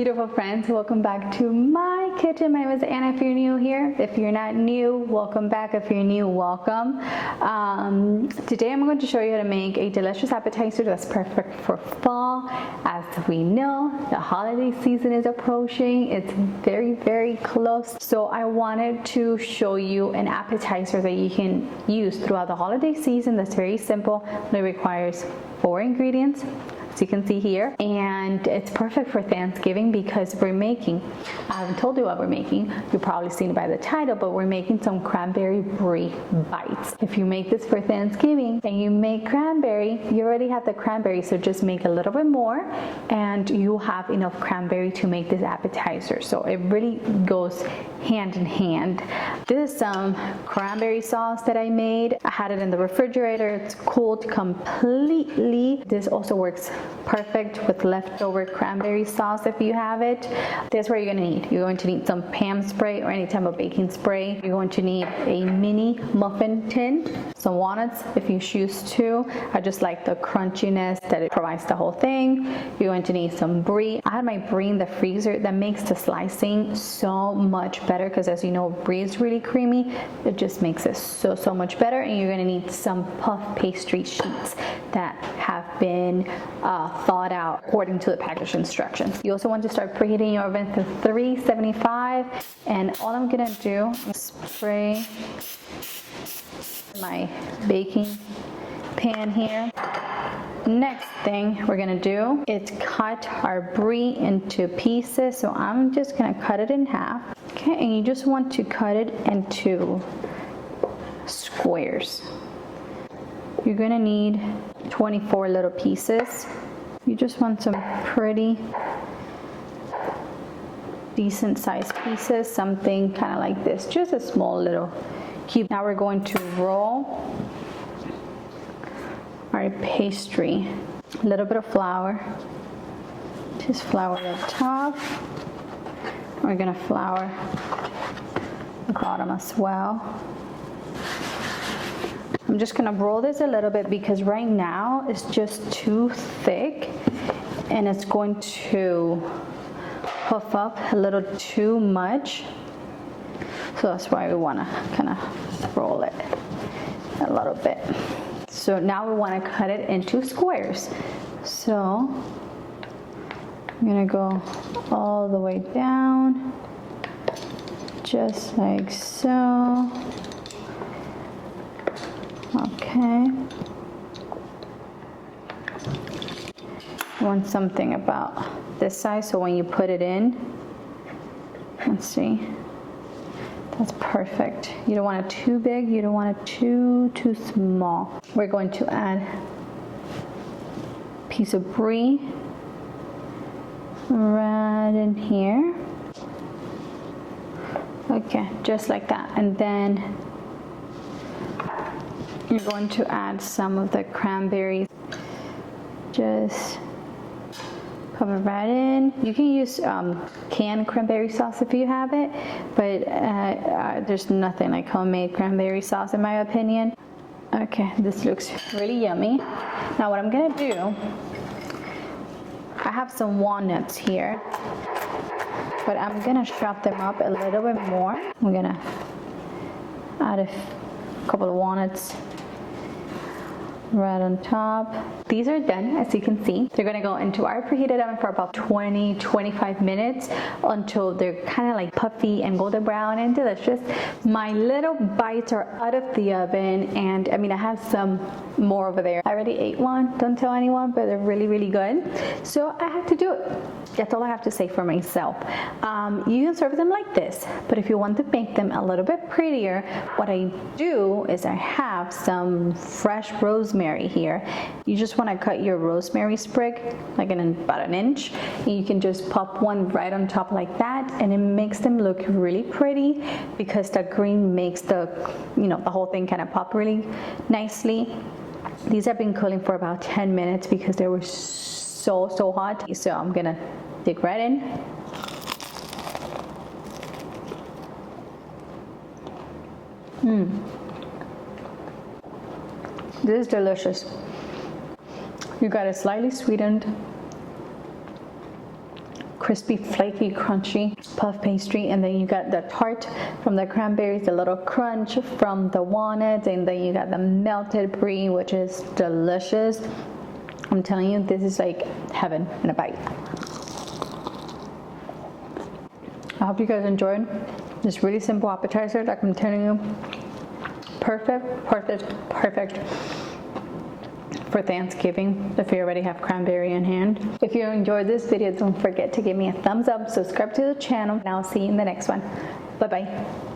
Beautiful friends, welcome back to my kitchen. My name is Anna if you're new here. If you're not new, welcome back. If you're new, welcome. Today I'm going to show you how to make a delicious appetizer that's perfect for fall. As we know, the holiday season is approaching. It's very close. So I wanted to show you an appetizer that you can use throughout the holiday season that's very simple. It requires 4 ingredients. As you can see here, and it's perfect for Thanksgiving because we're making, I haven't told you what we're making, you've probably seen it by the title, but we're making some cranberry brie bites. If you make this for Thanksgiving and you make cranberry, you already have the cranberry, so just make a little bit more and you'll have enough cranberry to make this appetizer. So it really goes hand in hand. This is some cranberry sauce that I made. I had it in the refrigerator. It's cooled completely. This also works perfect with leftover cranberry sauce if you have it. This is what you're going to need. You're going to need some Pam spray or any type of baking spray. You're going to need a mini muffin tin, some walnuts if you choose to. I just like the crunchiness that it provides the whole thing. You're going to need some brie. I had my brie in the freezer. That makes the slicing so much better because, as you know, brie is really creamy. It just makes it so much better. And you're going to need some puff pastry sheets that have been thawed out according to the package instructions. You also want to start preheating your oven to 375, and all I'm gonna do is spray my baking pan here. Next thing we're gonna do is cut our brie into pieces. So I'm just gonna cut it in half. Okay, and you just want to cut it into squares. You're gonna need 24 little pieces. You just want some pretty decent sized pieces, something kind of like this, just a small little cube. Now we're going to roll our pastry. A little bit of flour, just flour the top. We're gonna flour the bottom as well. I'm just gonna roll this a little bit because right now it's just too thick and it's going to puff up a little too much. So that's why we wanna kind of roll it a little bit. So now we wanna cut it into squares. So I'm gonna go all the way down, just like so. Okay. You want something about this size, so when you put it in, let's see, that's perfect. You don't want it too big, you don't want it too small. We're going to add a piece of brie right in here. Okay, just like that. And then you're going to add some of the cranberries. Just pop it right in. You can use canned cranberry sauce if you have it, but there's nothing like homemade cranberry sauce in my opinion. Okay, this looks really yummy. Now what I'm gonna do, I have some walnuts here, but I'm gonna chop them up a little bit more. I'm gonna add a couple of walnuts right on top. These are done, as you can see. They're gonna go into our preheated oven for about 20-25 minutes until they're kind of like puffy and golden brown and delicious. My little bites are out of the oven, and I mean, I have some more over there. I already ate one, don't tell anyone, but they're really good. So I have to do it. That's all I have to say for myself. You can serve them like this, but if you want to make them a little bit prettier, what I do is I have some fresh rosemary here. You just want to cut your rosemary sprig like about an inch, and you can just pop one right on top like that, and it makes them look really pretty because the green makes the whole thing kind of pop really nicely. These have been cooling for about 10 minutes because they were so hot. So I'm gonna dig right in. This is delicious. You got it slightly sweetened crispy, flaky, crunchy puff pastry, and then you got the tart from the cranberries, the little crunch from the walnuts, and then you got the melted brie, which is delicious. I'm telling you, this is like heaven in a bite. I hope you guys enjoyed this really simple appetizer. Like I'm telling you, perfect for Thanksgiving if you already have cranberry in hand. If you enjoyed this video, don't forget to give me a thumbs up, subscribe to the channel, and I'll see you in the next one. Bye bye.